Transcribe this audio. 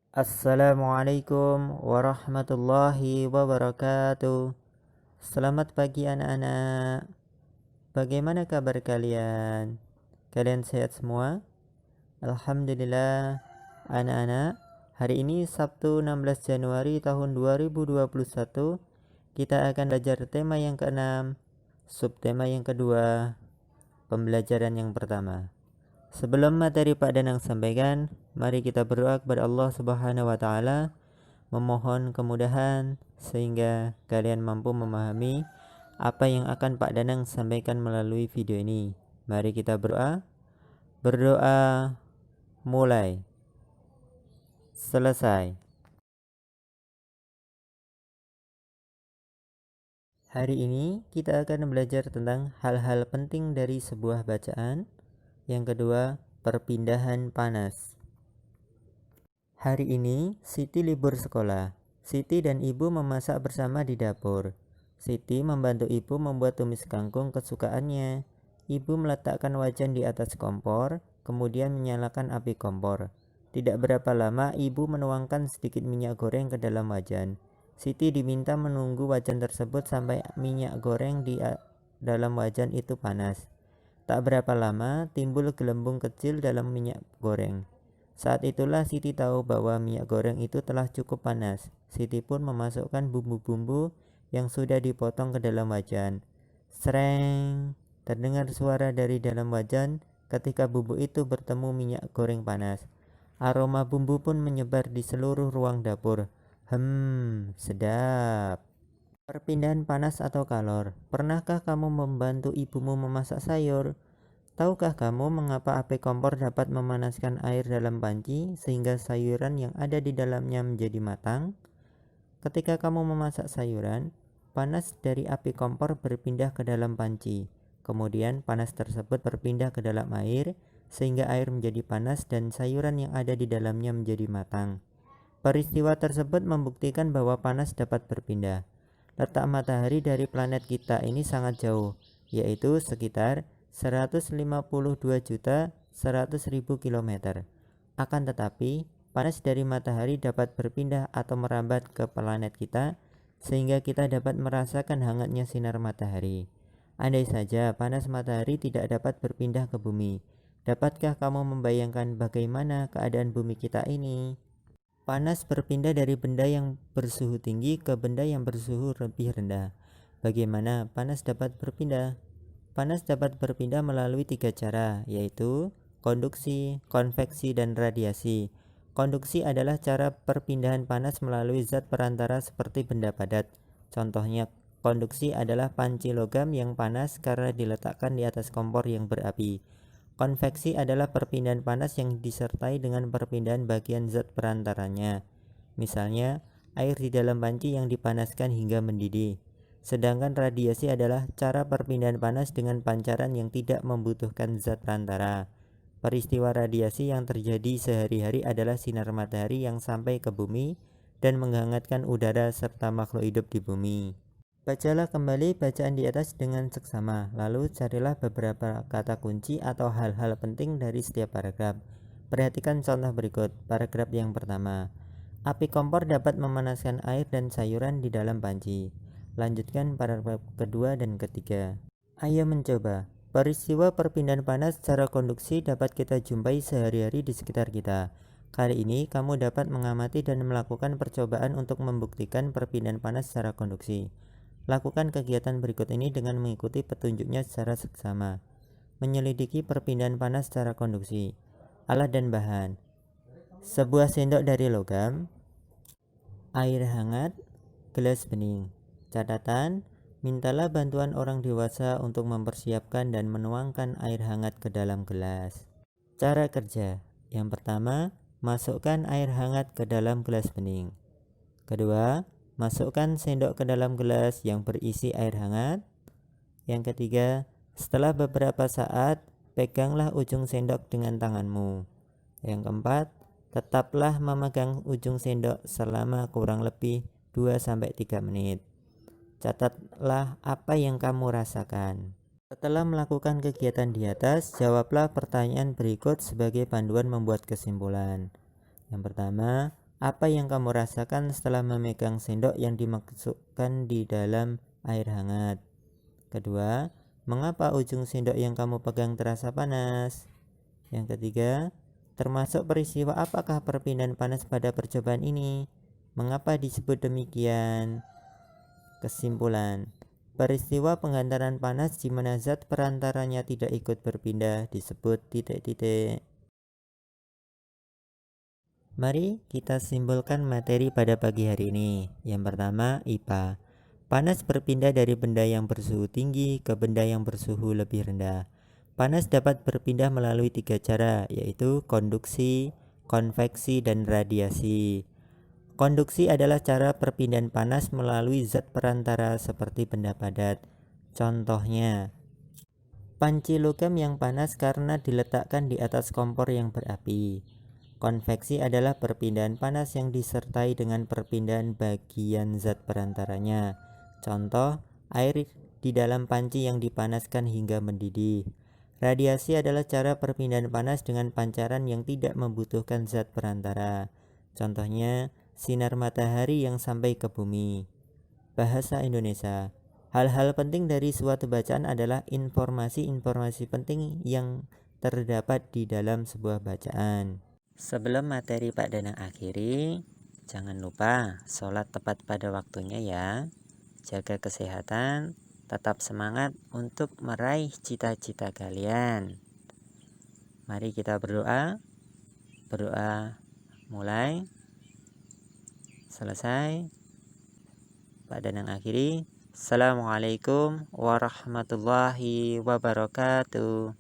Assalamualaikum warahmatullahi wabarakatuh. Selamat pagi anak-anak. Bagaimana kabar kalian? Kalian sehat semua? Alhamdulillah. Anak-anak, hari ini Sabtu 16 Januari tahun 2021, kita akan belajar tema yang keenam, subtema yang kedua, pembelajaran yang pertama. Sebelum materi Pak Danang sampaikan, mari kita berdoa kepada Allah Subhanahu wa taala, memohon kemudahan sehingga kalian mampu memahami apa yang akan Pak Danang sampaikan melalui video ini. Mari kita berdoa. Berdoa mulai. Selesai. Hari ini kita akan belajar tentang hal-hal penting dari sebuah bacaan. Yang kedua, perpindahan panas. Hari ini Siti libur sekolah. Siti dan ibu memasak bersama di dapur. Siti membantu ibu membuat tumis kangkung kesukaannya. Ibu meletakkan wajan di atas kompor, kemudian menyalakan api kompor. Tidak berapa lama ibu menuangkan sedikit minyak goreng ke dalam wajan. Siti diminta menunggu wajan tersebut sampai minyak goreng di dalam wajan itu panas. Tak berapa lama timbul gelembung kecil dalam minyak goreng. Saat itulah Siti tahu bahwa minyak goreng itu telah cukup panas. Siti pun memasukkan bumbu-bumbu yang sudah dipotong ke dalam wajan. Sreng, terdengar suara dari dalam wajan ketika bumbu itu bertemu minyak goreng panas. Aroma bumbu pun menyebar di seluruh ruang dapur. Sedap. Perpindahan panas atau kalor. Pernahkah kamu membantu ibumu memasak sayur? Tahukah kamu mengapa api kompor dapat memanaskan air dalam panci sehingga sayuran yang ada di dalamnya menjadi matang? Ketika kamu memasak sayuran, panas dari api kompor berpindah ke dalam panci. Kemudian panas tersebut berpindah ke dalam air sehingga air menjadi panas dan sayuran yang ada di dalamnya menjadi matang. Peristiwa tersebut membuktikan bahwa panas dapat berpindah. Letak matahari dari planet kita ini sangat jauh, yaitu sekitar 152.100.000 km. Akan tetapi, panas dari matahari dapat berpindah atau merambat ke planet kita, sehingga kita dapat merasakan hangatnya sinar matahari. Andai saja panas matahari tidak dapat berpindah ke bumi, dapatkah kamu membayangkan bagaimana keadaan bumi kita ini? Panas berpindah dari benda yang bersuhu tinggi ke benda yang bersuhu lebih rendah. Bagaimana panas dapat berpindah? Panas dapat berpindah melalui 3 cara, yaitu konduksi, konveksi, dan radiasi. Konduksi adalah cara perpindahan panas melalui zat perantara seperti benda padat. Contohnya, konduksi adalah panci logam yang panas karena diletakkan di atas kompor yang berapi. Konveksi adalah perpindahan panas yang disertai dengan perpindahan bagian zat perantaranya. Misalnya, air di dalam panci yang dipanaskan hingga mendidih. Sedangkan radiasi adalah cara perpindahan panas dengan pancaran yang tidak membutuhkan zat perantara. Peristiwa radiasi yang terjadi sehari-hari adalah sinar matahari yang sampai ke bumi dan menghangatkan udara serta makhluk hidup di bumi. Bacalah kembali bacaan di atas dengan seksama, lalu carilah beberapa kata kunci atau hal-hal penting dari setiap paragraf. Perhatikan contoh berikut. Paragraf yang pertama. Api kompor dapat memanaskan air dan sayuran di dalam panci. Lanjutkan paragraf kedua dan ketiga. Ayo mencoba. Peristiwa perpindahan panas secara konduksi dapat kita jumpai sehari-hari di sekitar kita. Kali ini kamu dapat mengamati dan melakukan percobaan untuk membuktikan perpindahan panas secara konduksi. Lakukan kegiatan berikut ini dengan mengikuti petunjuknya secara seksama. Menyelidiki perpindahan panas secara konduksi. Alat dan bahan. Sebuah sendok dari logam, air hangat, gelas bening. Catatan, mintalah bantuan orang dewasa untuk mempersiapkan dan menuangkan air hangat ke dalam gelas. Cara kerja. Yang pertama, masukkan air hangat ke dalam gelas bening. Kedua, masukkan sendok ke dalam gelas yang berisi air hangat. Yang ketiga, setelah beberapa saat, peganglah ujung sendok dengan tanganmu. Yang keempat, tetaplah memegang ujung sendok selama kurang lebih 2-3 menit. Catatlah apa yang kamu rasakan. Setelah melakukan kegiatan di atas, jawablah pertanyaan berikut sebagai panduan membuat kesimpulan. Yang pertama, Apa yang kamu rasakan setelah memegang sendok yang dimasukkan di dalam air hangat? Kedua, mengapa ujung sendok yang kamu pegang terasa panas? Yang ketiga, termasuk peristiwa apakah perpindahan panas pada percobaan ini? Mengapa disebut demikian? Kesimpulan, peristiwa penghantaran panas di mana zat perantaranya tidak ikut berpindah disebut titik-titik. Mari kita simpulkan materi pada pagi hari ini. Yang pertama, IPA. Panas berpindah dari benda yang bersuhu tinggi ke benda yang bersuhu lebih rendah. Panas dapat berpindah melalui 3 cara, yaitu konduksi, konveksi, dan radiasi. Konduksi adalah cara perpindahan panas melalui zat perantara seperti benda padat. Contohnya, panci logam yang panas karena diletakkan di atas kompor yang berapi. Konveksi adalah perpindahan panas yang disertai dengan perpindahan bagian zat perantaranya. Contoh, air di dalam panci yang dipanaskan hingga mendidih. Radiasi adalah cara perpindahan panas dengan pancaran yang tidak membutuhkan zat perantara. Contohnya, sinar matahari yang sampai ke bumi. Bahasa Indonesia. Hal-hal penting dari suatu bacaan adalah informasi-informasi penting yang terdapat di dalam sebuah bacaan. Sebelum materi Pak Danang akhiri, jangan lupa sholat tepat pada waktunya ya. Jaga kesehatan, tetap semangat untuk meraih cita-cita kalian. Mari kita berdoa. Berdoa mulai, selesai. Pak Danang akhiri. Assalamualaikum warahmatullahi wabarakatuh.